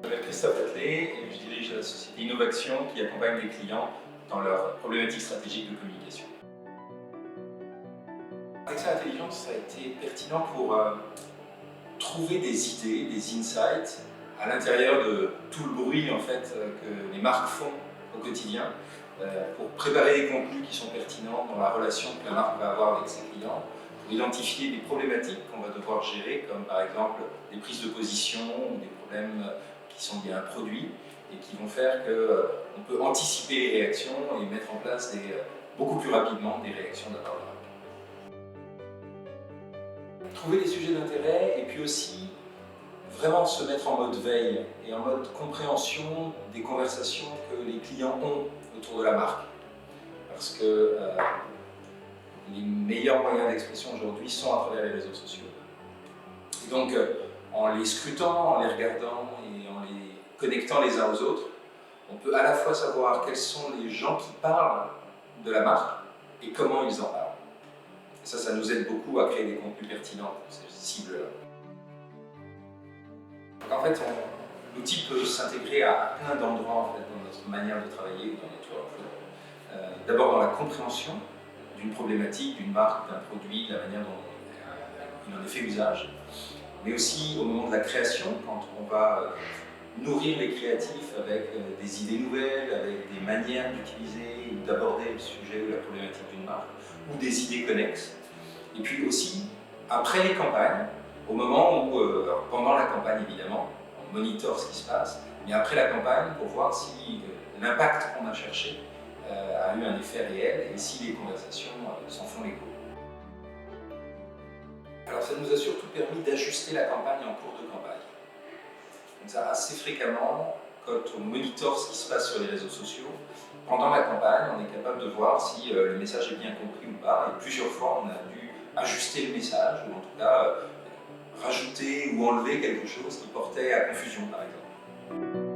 m'appelle Christophe Attelet et je dirige la société Innovaction qui accompagne les clients dans leurs problématiques stratégiques de communication. Alexa Intelligence a été pertinent pour trouver des idées, des insights à l'intérieur de tout le bruit en fait, que les marques font au quotidien pour préparer des contenus qui sont pertinents dans la relation que la marque va avoir avec ses clients, pour identifier des problématiques qu'on va devoir gérer, comme par exemple des prises de position ou des problèmes qui sont liés à un produit et qui vont faire qu'on peut anticiper les réactions et mettre en place beaucoup plus rapidement des réactions de la part de la marque. Trouver des sujets d'intérêt et puis aussi vraiment se mettre en mode veille et en mode compréhension des conversations que les clients ont autour de la marque. Parce que les meilleurs moyens d'expression aujourd'hui sont à travers les réseaux sociaux. Et donc, en les scrutant, en les regardant et en les connectant les uns aux autres, on peut à la fois savoir quels sont les gens qui parlent de la marque et comment ils en parlent. Et ça nous aide beaucoup à créer des contenus pertinents pour ces cibles-là. En fait, l'outil peut s'intégrer à plein d'endroits en fait, dans notre manière de travailler ou dans notre workflow. D'abord dans la compréhension d'une problématique, d'une marque, d'un produit, la manière dont il en est fait usage, mais aussi au moment de la création, quand on va nourrir les créatifs avec des idées nouvelles, avec des manières d'utiliser ou d'aborder le sujet ou la problématique d'une marque, ou des idées connexes. Et puis aussi, après les campagnes, au moment où, alors pendant la campagne évidemment, on monitore ce qui se passe, mais après la campagne pour voir si l'impact qu'on a cherché a eu un effet réel et si les conversations s'en font l'écho. Alors ça nous a surtout permis d'ajuster la campagne en cours de campagne. Donc ça, assez fréquemment, quand on monitore ce qui se passe sur les réseaux sociaux, pendant la campagne, on est capable de voir si le message est bien compris ou pas, et plusieurs fois on a dû ajuster le message, ou en tout cas rajouter ou enlever quelque chose qui portait à confusion par exemple.